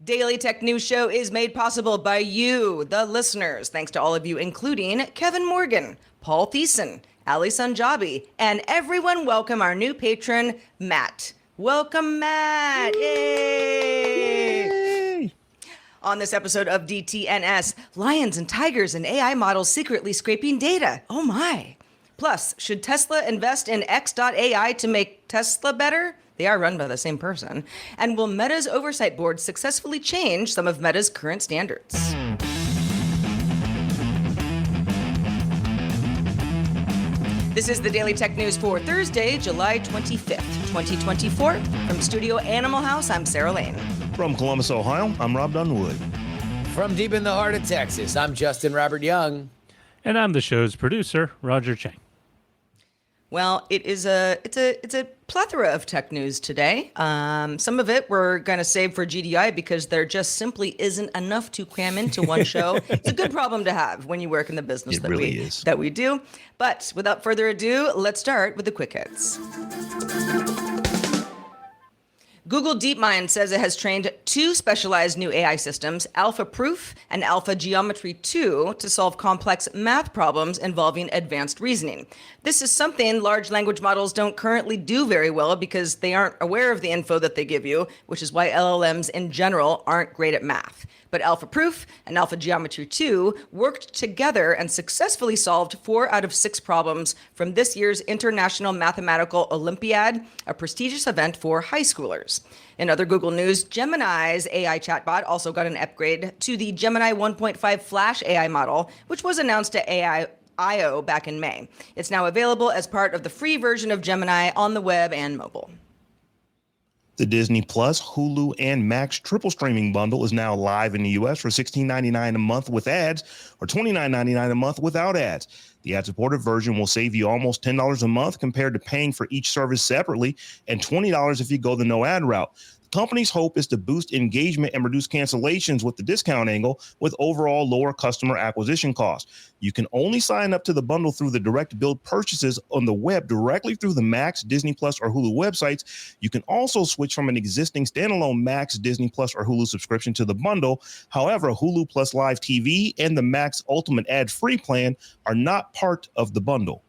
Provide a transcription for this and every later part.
Daily Tech News Show is made possible by you, the listeners. Thanks to all of you, including Kevin Morgan, Paul Thiessen, Ali Sanjabi, and everyone. Welcome our new patron, Matt. Welcome, Matt. Yay! On this episode of DTNS, lions and tigers and AI models secretly scraping data. Oh my. Plus, should Tesla invest in X.AI to make Tesla better? They are run by the same person. And will Meta's Oversight Board successfully change some of Meta's current standards? This is the Daily Tech News for Thursday, July 25th, 2024. From Studio Animal House, I'm Sarah Lane. From Columbus, Ohio, I'm Robb Dunewood. From deep in the heart of Texas, I'm Justin Robert Young. And I'm the show's producer, Roger Chang. Well, it's a plethora of tech news today. Some of it we're going to save for GDI because there just simply isn't enough to cram into one show. It's a good problem to have when you work in the business that we do. But without further ado, let's start with the quick hits. Google DeepMind says it has trained two specialized new AI systems, AlphaProof and AlphaGeometry 2, to solve complex math problems involving advanced reasoning. This is something large language models don't currently do very well because they aren't aware of the info that they give you, which is why LLMs in general aren't great at math. But AlphaProof and AlphaGeometry 2 worked together and successfully solved 4 out of 6 problems from this year's International Mathematical Olympiad, a prestigious event for high schoolers. In other Google news, Gemini's AI chatbot also got an upgrade to the Gemini 1.5 Flash AI model, which was announced at AI.io back in May. It's now available as part of the free version of Gemini on the web and mobile. The Disney Plus, Hulu, and Max triple streaming bundle is now live in the U.S. for $16.99 a month with ads or $29.99 a month without ads. The ad-supported version will save you almost $10 a month compared to paying for each service separately and $20 if you go the no-ad route. The company's hope is to boost engagement and reduce cancellations with the discount angle with overall lower customer acquisition costs. You can only sign up to the bundle through the direct build purchases on the web directly through the Max, Disney Plus, or Hulu websites. You can also switch from an existing standalone Max, Disney Plus, or Hulu subscription to the bundle. However, Hulu Plus Live TV and the Max Ultimate ad-free plan are not part of the bundle.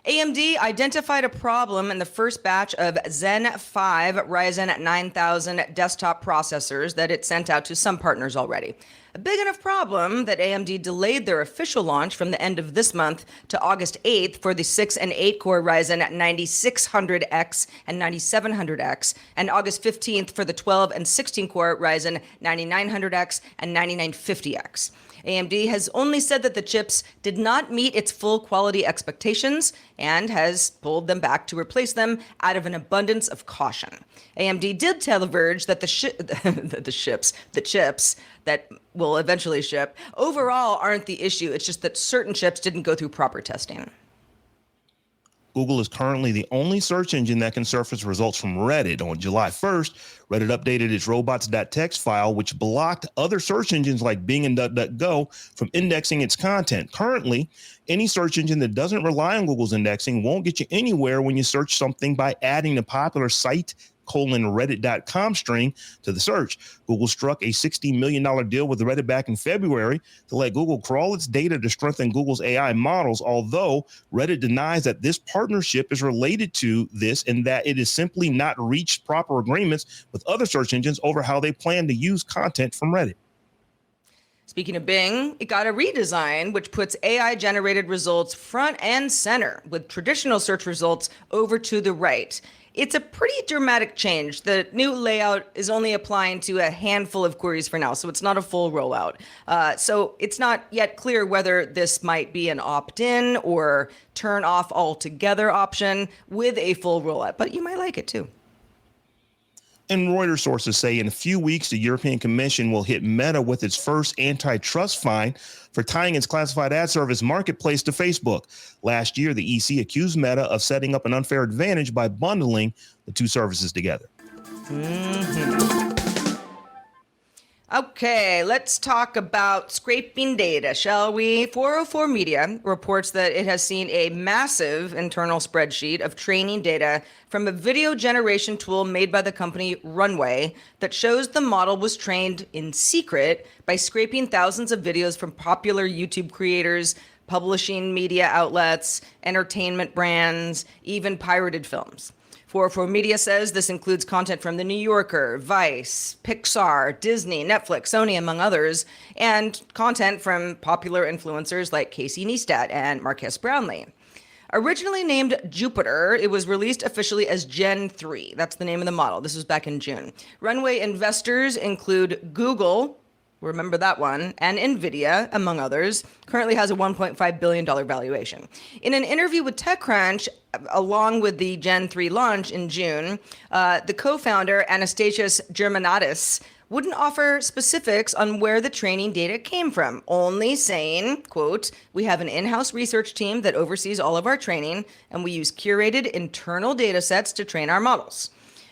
AMD identified a problem in the first batch of Zen 5 Ryzen 9000 desktop processors that it sent out to some partners already. A big enough problem that AMD delayed their official launch from the end of this month to August 8th for the 6 and 8 core Ryzen 9600X and 9700X, and August 15th for the 12 and 16 core Ryzen 9900X and 9950X. AMD has only said that the chips did not meet its full quality expectations and has pulled them back to replace them out of an abundance of caution. AMD did tell The Verge that the chips that will eventually ship overall aren't the issue. It's just that certain chips didn't go through proper testing. Google is currently the only search engine that can surface results from Reddit. On July 1st, Reddit updated its robots.txt file, which blocked other search engines like Bing and DuckDuckGo from indexing its content. Currently, any search engine that doesn't rely on Google's indexing won't get you anywhere when you search something by adding the popular site:reddit.com string to the search. Google struck a $60 million deal with Reddit back in February to let Google crawl its data to strengthen Google's AI models, although Reddit denies that this partnership is related to this and that it has simply not reached proper agreements with other search engines over how they plan to use content from Reddit. Speaking of Bing, it got a redesign which puts AI-generated results front and center, with traditional search results over to the right. It's a pretty dramatic change. The new layout is only applying to a handful of queries for now, so it's not a full rollout. So it's not yet clear whether this might be an opt-in or turn off altogether option with a full rollout, but you might like it too. And Reuters sources say in a few weeks, the European Commission will hit Meta with its first antitrust fine for tying its classified ad service Marketplace to Facebook. Last year, the EC accused Meta of setting up an unfair advantage by bundling the two services together. Okay, let's talk about scraping data, shall we? 404 Media reports that it has seen a massive internal spreadsheet of training data from a video generation tool made by the company Runway that shows the model was trained in secret by scraping thousands of videos from popular YouTube creators, publishing media outlets, entertainment brands, even pirated films. 404 Media says this includes content from The New Yorker, Vice, Pixar, Disney, Netflix, Sony, among others, and content from popular influencers like Casey Neistat and Marques Brownlee. Originally named Jupiter, it was released officially as Gen 3. That's the name of the model. This was back in June. Runway investors include Google, remember that one, and NVIDIA, among others, currently has a $1.5 billion valuation. In an interview with TechCrunch, along with the Gen 3 launch in June, the co-founder, Anastasios Germanatis, wouldn't offer specifics on where the training data came from, only saying, quote, "We have an in-house research team that oversees all of our training, and we use curated internal data sets to train our models."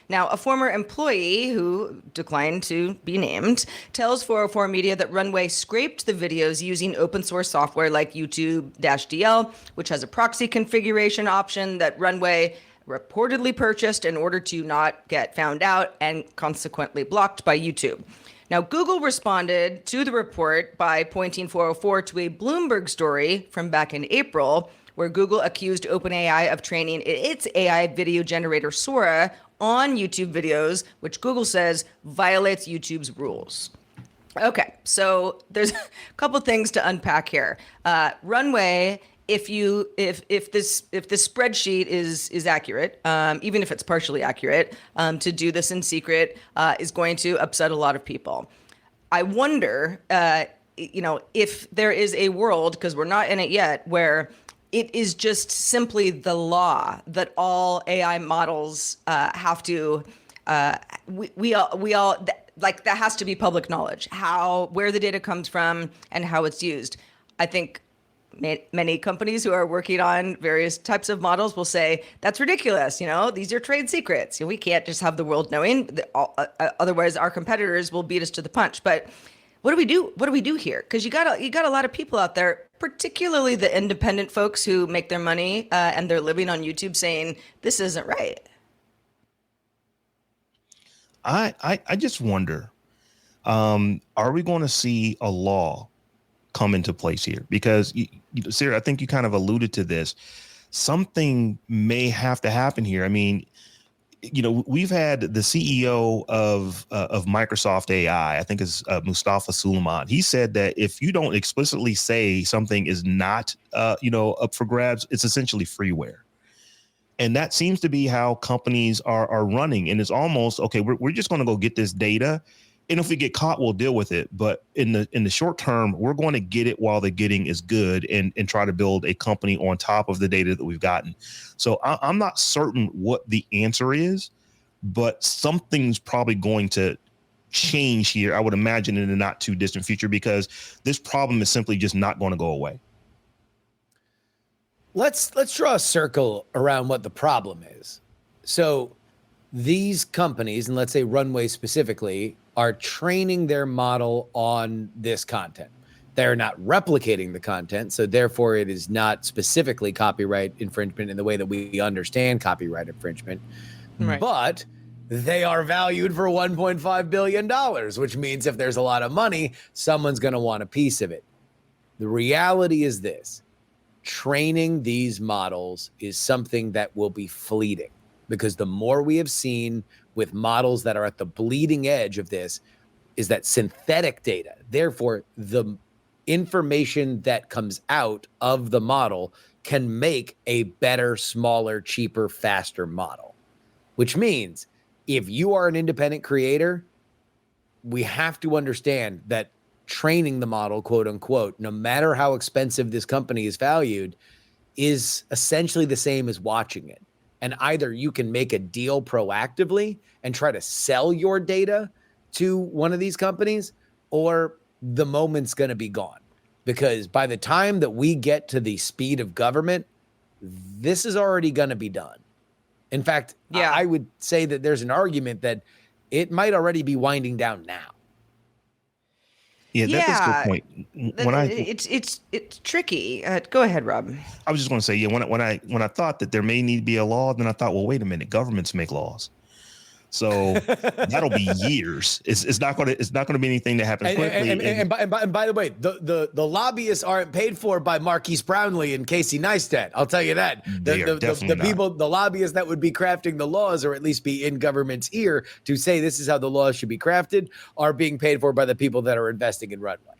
Now, a former employee who declined to be named tells 404 Media that Runway scraped the videos using open source software like YouTube-DL, which has a proxy configuration option that Runway reportedly purchased in order to not get found out and consequently blocked by YouTube. Now, Google responded to the report by pointing 404 to a Bloomberg story from back in April, where Google accused OpenAI of training its AI video generator Sora on YouTube videos, which Google says violates YouTube's rules. Okay, so there's a couple things to unpack here. Runway, if this spreadsheet is accurate, even if it's partially accurate, to do this in secret is going to upset a lot of people. I wonder, if there is a world, because we're not in it yet, where it is just simply the law that all AI models have to. We all like that has to be public knowledge. Where the data comes from and how it's used. I think many companies who are working on various types of models will say that's ridiculous. These are trade secrets. We can't just have the world knowing. Otherwise, our competitors will beat us to the punch. But what do we do? What do we do here? Because you got a lot of people out there, particularly the independent folks who make their money and they're living on YouTube, saying this isn't right. I just wonder, are we going to see a law come into place here? Because, Sarah, I think you kind of alluded to this. Something may have to happen here. I mean, we've had the CEO of Microsoft AI, I think is Mustafa Suleiman. He said that if you don't explicitly say something is not, up for grabs, it's essentially freeware. And that seems to be how companies are running. And it's almost, okay, we're just going to go get this data. And if we get caught, we'll deal with it. But in the short term, we're going to get it while the getting is good and try to build a company on top of the data that we've gotten. So I'm not certain what the answer is, but something's probably going to change here, I would imagine, in the not too distant future, because this problem is simply just not going to go away. Let's draw a circle around what the problem is. So these companies, and let's say Runway specifically, are training their model on this content. They're not replicating the content, so therefore it is not specifically copyright infringement in the way that we understand copyright infringement. Right. But they are valued for $1.5 billion, which means if there's a lot of money, someone's going to want a piece of it. The reality is this. Training these models is something that will be fleeting, because the more we have seen with models that are at the bleeding edge of this is that synthetic data, therefore the information that comes out of the model can make a better, smaller, cheaper, faster model, which means if you are an independent creator, we have to understand that training the model, quote unquote, no matter how expensive this company is valued, is essentially the same as watching it. And either you can make a deal proactively and try to sell your data to one of these companies, or the moment's going to be gone. Because by the time that we get to the speed of government, this is already going to be done. In fact, I would say that there's an argument that it might already be winding down now. Yeah, that's a good Yeah, point. When it's tricky. Go ahead, Rob. I was just going to say, yeah, when I thought that there may need to be a law, then I thought, well, wait a minute, governments make laws. So that'll be years. It's not gonna be anything that happens quickly. And by the way, the lobbyists aren't paid for by Marquise Brownlee and Casey Neistat. I'll tell you that. The people, the lobbyists that would be crafting the laws, or at least be in government's ear to say this is how the laws should be crafted, are being paid for by the people that are investing in Runway.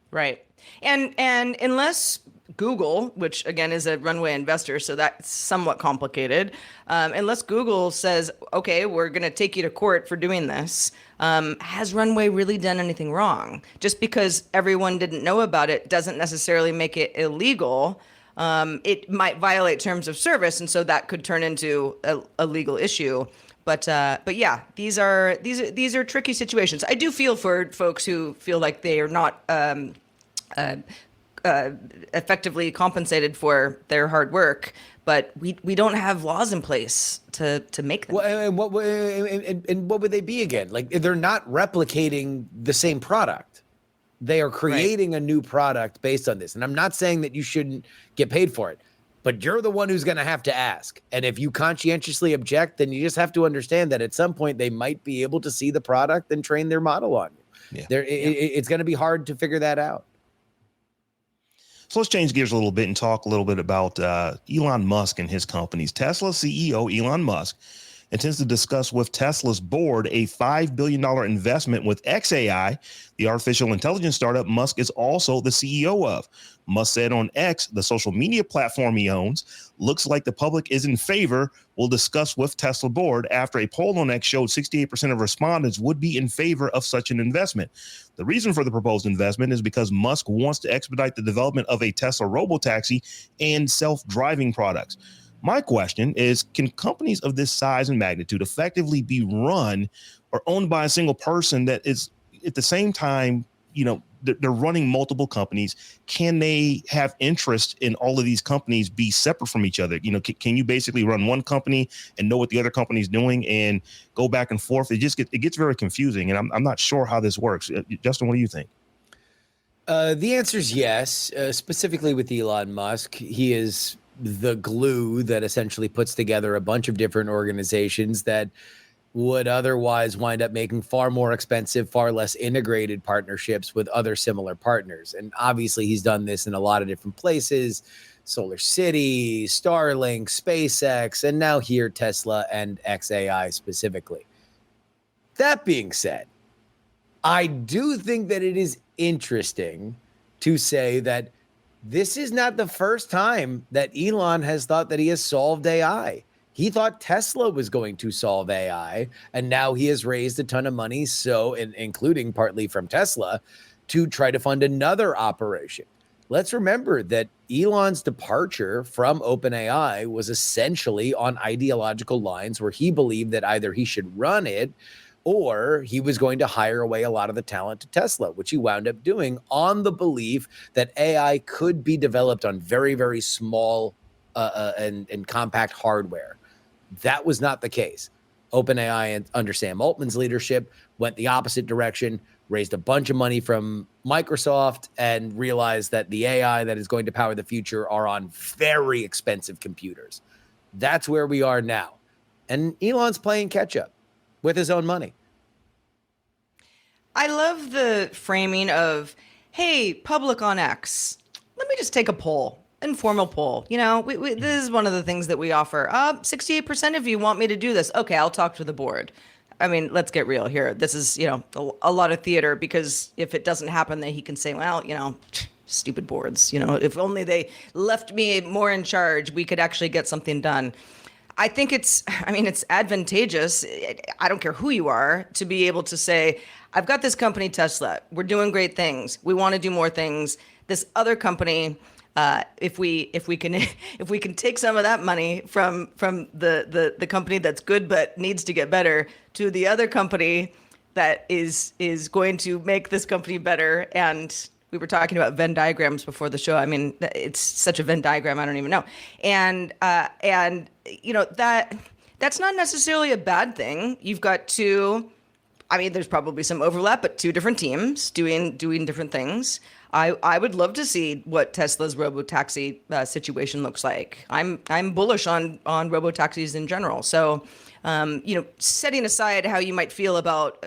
Right. And unless Google, which again is a Runway investor, so that's somewhat complicated, unless Google says, okay, we're going to take you to court for doing this, has Runway really done anything wrong? Just because everyone didn't know about it doesn't necessarily make it illegal. It might violate terms of service, and so that could turn into a legal issue. But yeah, these are tricky situations. I do feel for folks who feel like they are not effectively compensated for their hard work, but we don't have laws in place to make them. Well, and what would they be again? Like, they're not replicating the same product. They are creating a new product based on this. And I'm not saying that you shouldn't get paid for it, but you're the one who's going to have to ask. And if you conscientiously object, then you just have to understand that at some point they might be able to see the product and train their model on you. Yeah. It's going to be hard to figure that out. So let's change gears a little bit and talk a little bit about Elon Musk and his companies. Tesla CEO Elon Musk intends to discuss with Tesla's board a $5 billion investment with xAI, the artificial intelligence startup Musk is also the CEO of. Musk said on X, the social media platform he owns, looks like the public is in favor. We'll discuss with Tesla board after a poll on X showed 68% of respondents would be in favor of such an investment. The reason for the proposed investment is because Musk wants to expedite the development of a Tesla robotaxi and self-driving products. My question is, can companies of this size and magnitude effectively be run or owned by a single person that is at the same time, they're running multiple companies? Can they have interest in all of these companies be separate from each other? Can you basically run one company and know what the other company is doing and go back and forth? It gets very confusing, and I'm not sure how this works. Justin, what do you think? The answer is yes. Specifically with Elon Musk, he is the glue that essentially puts together a bunch of different organizations that would otherwise wind up making far more expensive, far less integrated partnerships with other similar partners. And obviously he's done this in a lot of different places: Solar City, Starlink, SpaceX, and now here Tesla and xAI specifically. That being said, I do think that it is interesting to say that this is not the first time that Elon has thought that he has solved AI. He thought Tesla was going to solve AI, and now he has raised a ton of money, including partly from Tesla, to try to fund another operation. Let's remember that Elon's departure from OpenAI was essentially on ideological lines where he believed that either he should run it or he was going to hire away a lot of the talent to Tesla, which he wound up doing on the belief that AI could be developed on very, very small and compact hardware. That was not the case. OpenAI, under Sam Altman's leadership, went the opposite direction, raised a bunch of money from Microsoft, and realized that the AI that is going to power the future are on very expensive computers. That's where we are now. And Elon's playing catch up with his own money. I love the framing of, hey, public on X, let me just take a poll, informal poll. This is one of the things that we offer. 68% of you want me to do this. Okay, I'll talk to the board. I mean, let's get real here. This is, a lot of theater, because if it doesn't happen, then he can say, well, stupid boards. If only they left me more in charge, we could actually get something done. I think it's advantageous, I don't care who you are, to be able to say, I've got this company, Tesla. We're doing great things. We want to do more things. This other company, if we can take some of that money from the company that's good but needs to get better to the other company that is going to make this company better. And we were talking about Venn diagrams before the show. I mean, it's such a Venn diagram, I don't even know. And that's not necessarily a bad thing. You've got two I mean, there's probably some overlap, but two different teams doing different things. I would love to see what Tesla's robotaxi situation looks like. I'm bullish on robotaxis in general. So, setting aside how you might feel about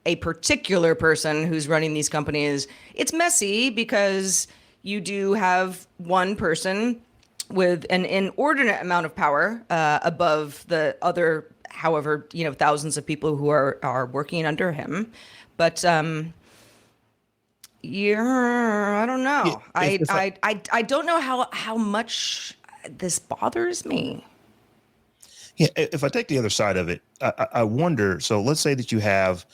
a particular person who's running these companies, it's messy because you do have one person with an inordinate amount of power above the other, however, thousands of people who are working under him. But yeah, I don't know. I don't know how much this bothers me. Yeah, if I take the other side of it, I wonder. So let's say that you have,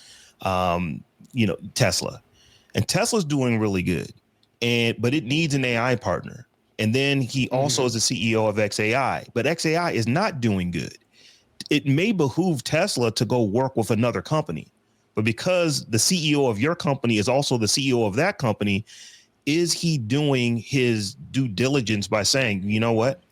Tesla, and Tesla's doing really good, but it needs an AI partner. And then he also is the CEO of XAI, but XAI is not doing good. It may behoove Tesla to go work with another company, but because the CEO of your company is also the CEO of that company, is he doing his due diligence by saying, you know what?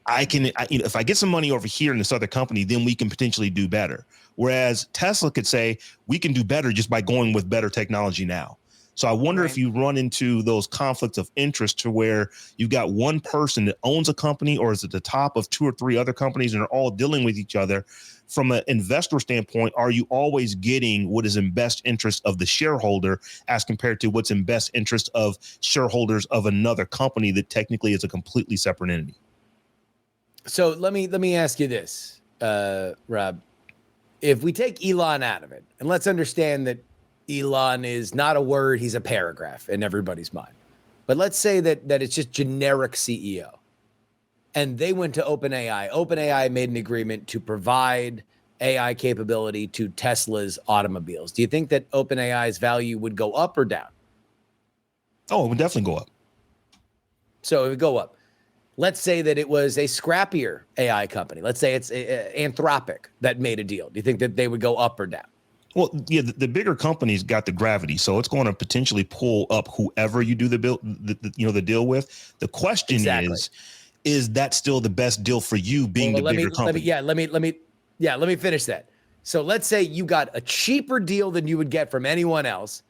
If I get some money over here in this other company, then we can potentially do better. Whereas Tesla could say we can do better just by going with better technology now. So I wonder if you run into those conflicts of interest to where you've got one person that owns a company or is at the top of two or three other companies and are all dealing with each other. From an investor standpoint, are you always getting what is in best interest of the shareholder as compared to what's in best interest of shareholders of another company that technically is a completely separate entity? So let me ask you this, Rob. If we take Elon out of it, and let's understand that Elon is not a word, he's a paragraph in everybody's mind. But let's say that it's just generic CEO. And they went to OpenAI. OpenAI made an agreement to provide AI capability to Tesla's automobiles. Do you think that OpenAI's value would go up or down? Oh, it would definitely go up. So it would go up. Let's say that it was a scrappier AI company. Let's say it's Anthropic that made a deal. Do you think that they would go up or down? Well, yeah, the bigger companies got the gravity, so it's going to potentially pull up whoever you do the deal with. The question is that still the best deal for you being the bigger company? Let me finish that. So let's say you got a cheaper deal than you would get from anyone else,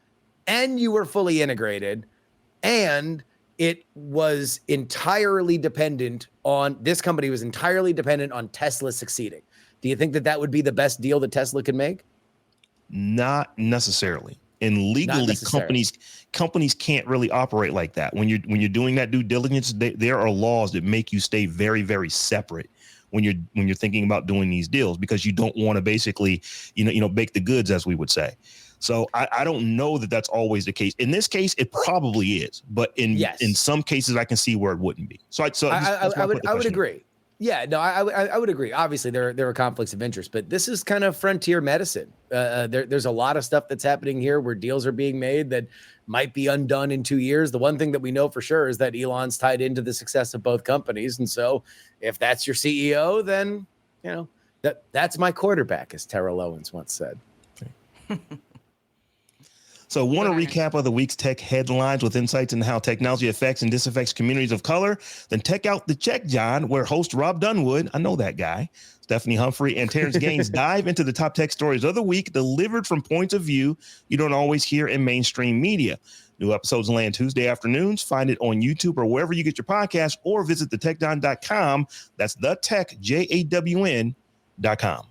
and you were fully integrated, and it was entirely dependent on this company was entirely dependent on Tesla succeeding. Do you think that would be the best deal that Tesla could make? Not necessarily. And legally, companies can't really operate like that. When you're doing that due diligence, there are laws that make you stay very, very separate when you're thinking about doing these deals, because you don't want to basically, bake the goods, as we would say. So I don't know that that's always the case. In this case, it probably is, but in some cases, I can see where it wouldn't be. So I would agree. Yeah, no, I would agree. Obviously, there are conflicts of interest, but this is kind of frontier medicine. There's a lot of stuff that's happening here where deals are being made that might be undone in 2 years. The one thing that we know for sure is that Elon's tied into the success of both companies, and so if that's your CEO, then that's my quarterback, as Terrell Owens once said. So want a recap of the week's tech headlines with insights into how technology affects and disaffects communities of color? Then check out The Check, John, where host Robb Dunewood, I know that guy, Stephanie Humphrey, and Terrence Gaines dive into the top tech stories of the week, delivered from points of view you don't always hear in mainstream media. New episodes land Tuesday afternoons. Find it on YouTube or wherever you get your podcast, or visit thetechjon.com. That's thetechjawn.com.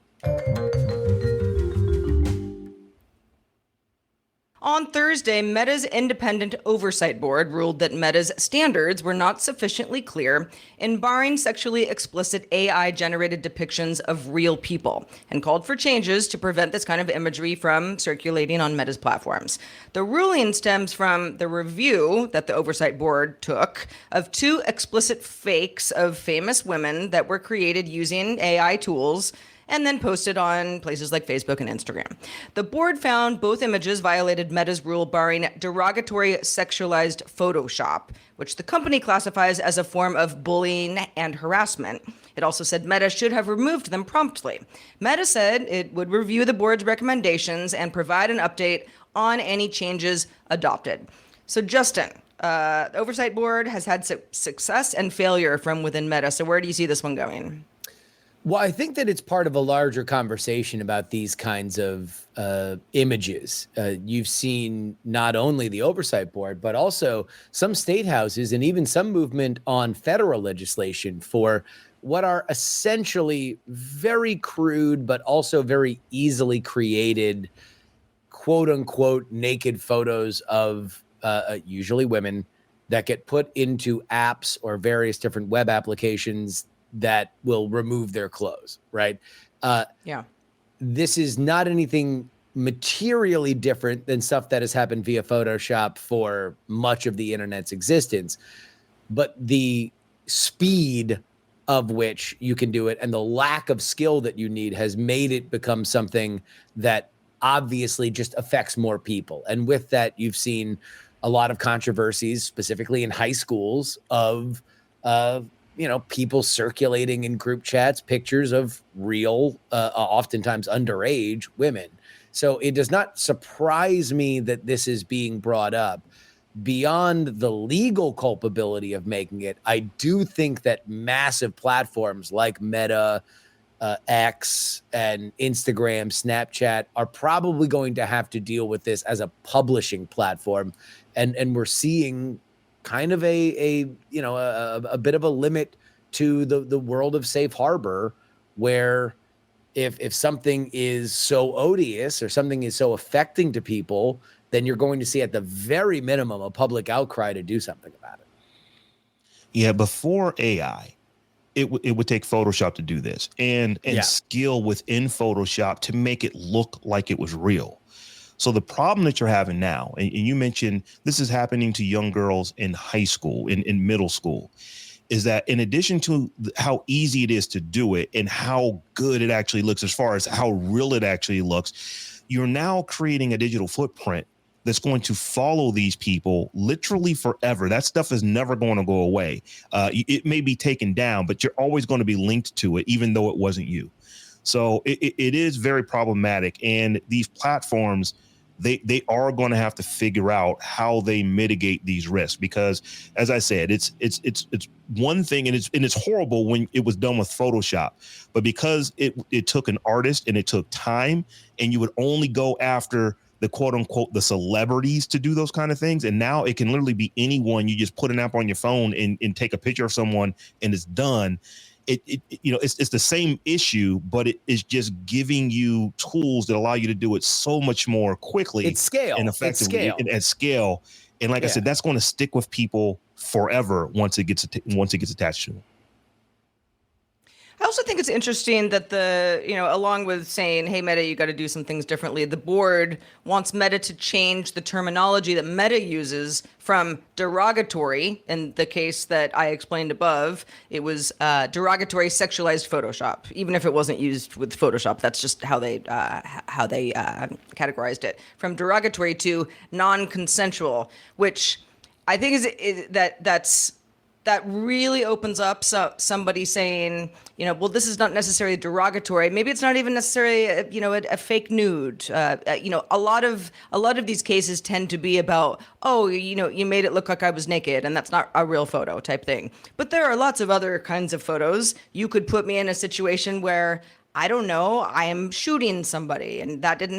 On Thursday, Meta's independent oversight board ruled that Meta's standards were not sufficiently clear in barring sexually explicit AI-generated depictions of real people, and called for changes to prevent this kind of imagery from circulating on Meta's platforms. The ruling stems from the review that the oversight board took of 2 explicit fakes of famous women that were created using AI tools and then posted on places like Facebook and Instagram. The board found both images violated Meta's rule barring derogatory sexualized Photoshop, which the company classifies as a form of bullying and harassment. It also said Meta should have removed them promptly. Meta said it would review the board's recommendations and provide an update on any changes adopted. So Justin, the oversight board has had success and failure from within Meta. So where do you see this one going? Well, I think that it's part of a larger conversation about these kinds of images. You've seen not only the Oversight Board, but also some state houses and even some movement on federal legislation for what are essentially very crude, but also very easily created, quote unquote, naked photos of usually women that get put into apps or various different web applications that will remove their clothes, right? Yeah. This is not anything materially different than stuff that has happened via Photoshop for much of the internet's existence. But the speed of which you can do it and the lack of skill that you need has made it become something that obviously just affects more people. And with that, you've seen a lot of controversies, specifically in high schools, of people circulating in group chats pictures of real, oftentimes underage women. So it does not surprise me that this is being brought up. Beyond the legal culpability of making it, I do think that massive platforms like Meta, X, and Instagram, Snapchat are probably going to have to deal with this as a publishing platform. And we're seeing kind of a bit of a limit to the world of safe harbor, where if something is so odious or something is so affecting to people, then you're going to see at the very minimum a public outcry to do something about it. Yeah, before AI, it would take Photoshop to do this and skill within Photoshop to make it look like it was real. So the problem that you're having now, and you mentioned this is happening to young girls in high school, in middle school, is that in addition to how easy it is to do it and how good it actually looks as far as how real it actually looks, you're now creating a digital footprint that's going to follow these people literally forever. That stuff is never going to go away. It may be taken down, but you're always going to be linked to it, even though it wasn't you. So it is very problematic. And these platforms, they are going to have to figure out how they mitigate these risks, because as I said, it's one thing, and it's horrible when it was done with Photoshop, but because it took an artist and it took time, and you would only go after the quote unquote the celebrities to do those kind of things, and now it can literally be anyone. You just put an app on your phone and take a picture of someone and it's done. It's the same issue, but it is just giving you tools that allow you to do it so much more quickly. It's scale and effectively at scale. And like I said, that's going to stick with people forever once it gets attached to them. I also think it's interesting that along with saying, hey, Meta, you got to do some things differently, the board wants Meta to change the terminology that Meta uses from derogatory. In the case that I explained above, it was derogatory sexualized Photoshop, even if it wasn't used with Photoshop. That's just how they categorized it. From derogatory to non-consensual, which I think that really opens up somebody saying, well, this is not necessarily derogatory. Maybe it's not even necessarily, a fake nude. A lot of these cases tend to be about, you made it look like I was naked, and that's not a real photo type thing. But there are lots of other kinds of photos. You could put me in a situation where, I don't know, I am shooting somebody, and that didn't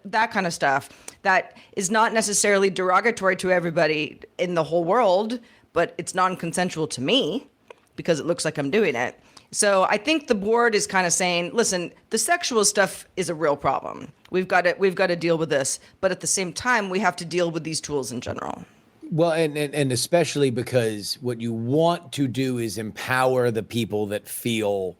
that kind of stuff. That is not necessarily derogatory to everybody in the whole world, but it's non-consensual to me because it looks like I'm doing it. So I think the board is kind of saying, listen, the sexual stuff is a real problem. We've got to deal with this, but at the same time, we have to deal with these tools in general. Well, and especially because what you want to do is empower the people that feel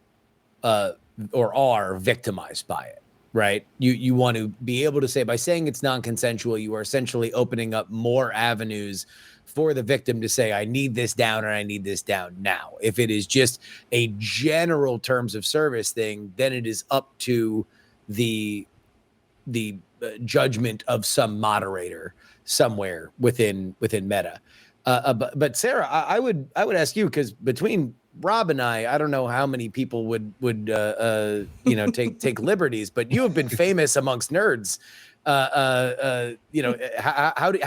or are victimized by it, right? You want to be able to say, by saying it's non-consensual, you are essentially opening up more avenues for the victim to say, I need this down, or I need this down now. If it is just a general terms of service thing, then it is up to the judgment of some moderator somewhere within Meta. But Sarah, I would ask you, because between Rob and I don't know how many people would take liberties, but you have been famous amongst nerds. How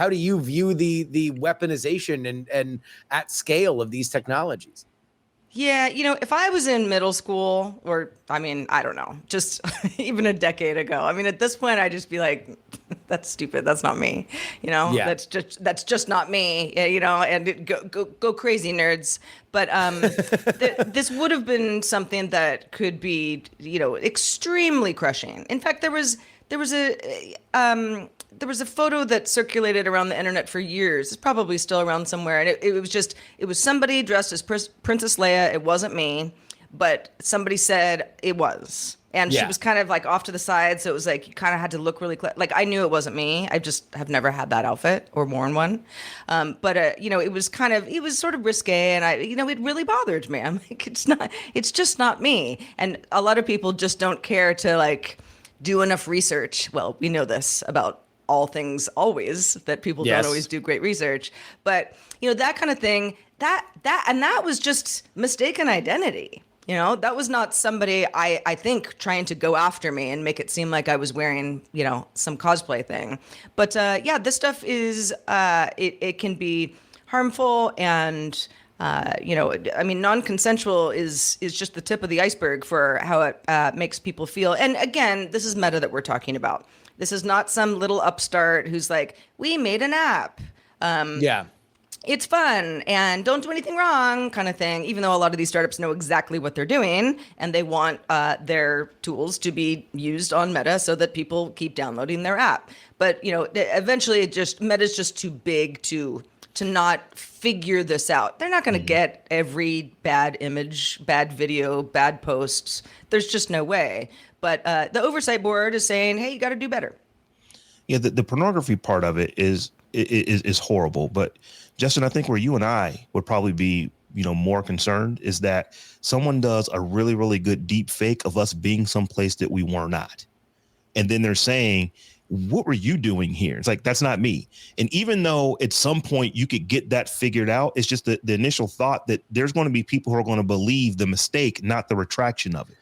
do you view the weaponization and at scale of these technologies? Yeah, if I was in middle school, or I mean, I don't know, just even a decade ago. I mean, at this point, I'd just be like, "That's stupid. That's not me." Yeah. That's just not me. And go crazy, nerds. But this would have been something that could be, extremely crushing. In fact, there was a photo that circulated around the internet for years. It's probably still around somewhere, and it was somebody dressed as Princess Leia. It wasn't me, but somebody said it was, and she Yeah. was kind of like off to the side, so it was like you kind of had to look really like I knew it wasn't me. I just have never had that outfit or worn one, but it was sort of risque, and it really bothered me. I'm like, it's just not me, and a lot of people just don't care to like do enough research. Well, we know this about all things always, that people Yes. don't always do great research, but that kind of thing, that was just mistaken identity. That was not somebody I think trying to go after me and make it seem like I was wearing some cosplay thing. But yeah, this stuff is it can be harmful, and I mean, non-consensual is just the tip of the iceberg for how it makes people feel. And again, this is meta that we're talking about. This is not some little upstart who's like, we made an app. Yeah. It's fun and don't do anything wrong kind of thing, even though a lot of these startups know exactly what they're doing and they want their tools to be used on Meta so that people keep downloading their app. But, eventually Meta's just too big to not figure this out. They're not going to get every bad image, bad video, bad posts. There's just no way. But the oversight board is saying, hey, you got to do better. Yeah, the pornography part of it is horrible. But Justin, I think where you and I would probably be, more concerned is that someone does a really, really good deep fake of us being someplace that we were not. And then they're saying, what were you doing here? It's like, that's not me. And even though at some point you could get that figured out, it's just the initial thought that there's going to be people who are going to believe the mistake, not the retraction of it.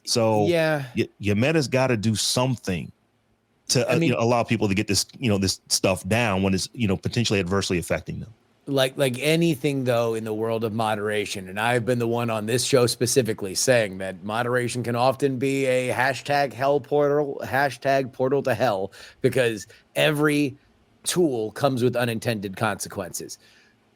So Yeah. Your Meta's got to do something to allow people to get this, this stuff down when it's, potentially adversely affecting them. Like anything, though, in the world of moderation, and I've been the one on this show specifically saying that moderation can often be a hashtag portal to hell, because every tool comes with unintended consequences.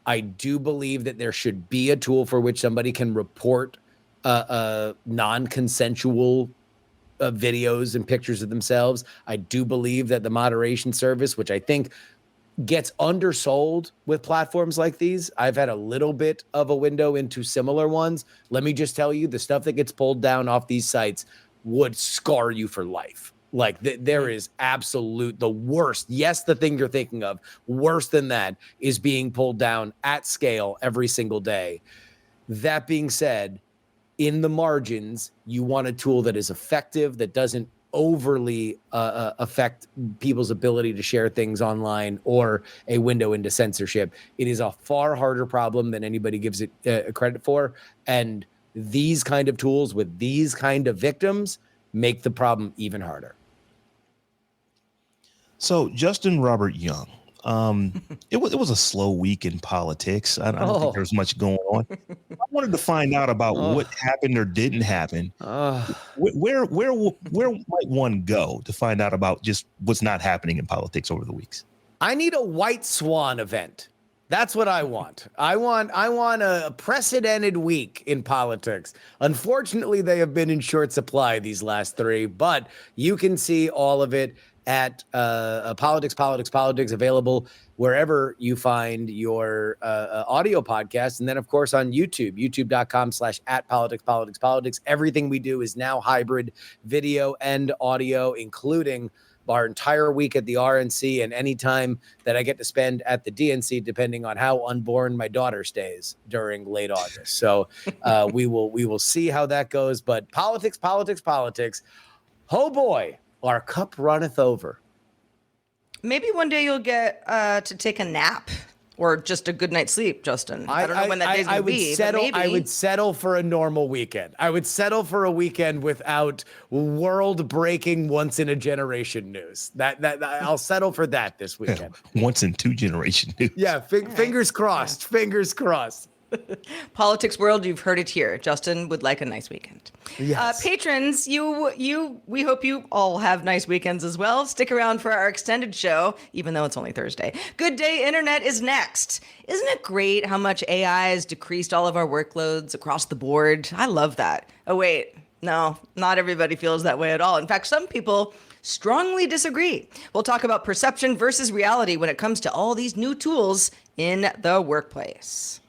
I do believe that there should be a tool for which somebody can report non-consensual videos and pictures of themselves. I do believe that the moderation service, which I think gets undersold with platforms like these. I've had a little bit of a window into similar ones. Let me just tell you, the stuff that gets pulled down off these sites would scar you for life. Like there is the worst. Yes, the thing you're thinking of, worse than that, is being pulled down at scale every single day. That being said, in the margins, you want a tool that is effective, that doesn't overly affect people's ability to share things online, or a window into censorship. It is a far harder problem than anybody gives it credit for. And these kind of tools with these kind of victims make the problem even harder. So Justin Robert Young, it was a slow week in politics. I don't think there's much going on. I wanted to find out about what happened or didn't happen. Where might one go to find out about just what's not happening in politics over the weeks? I need a white swan event. That's what I want. I want a precedented week in politics. Unfortunately, they have been in short supply these last 3, but you can see all of it at Politics, available wherever you find your audio podcast. And then, of course, on YouTube, youtube.com/@politics. Everything we do is now hybrid video and audio, including our entire week at the RNC and any time that I get to spend at the DNC, depending on how unborn my daughter stays during late August. So we will see how that goes. But politics. Oh, boy. Our cup runneth over. Maybe one day you'll get to take a nap or just a good night's sleep, Justin. I don't know when that day's going to be. I would settle for a normal weekend. I would settle for a weekend without world-breaking, once-in-a-generation news. That I'll settle for that this weekend. Once in 2 generation news. Yeah, fingers crossed. Fingers crossed. Politics world, you've heard it here. Justin would like a nice weekend. Yes. Patrons, we hope you all have nice weekends as well. Stick around for our extended show, even though it's only Thursday. Good Day Internet is next. Isn't it great how much AI has decreased all of our workloads across the board? I love that. Oh, wait. No, not everybody feels that way at all. In fact, some people strongly disagree. We'll talk about perception versus reality when it comes to all these new tools in the workplace.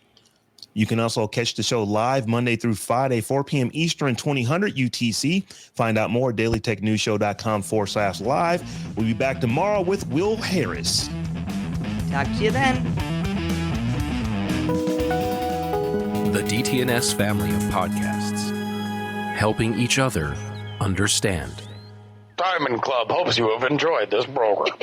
You can also catch the show live Monday through Friday, 4 p.m. Eastern, 2000 UTC. Find out more at dailytechnewsshow.com/live. We'll be back tomorrow with Will Harris. Talk to you then. The DTNS family of podcasts, helping each other understand. Diamond Club hopes you have enjoyed this program.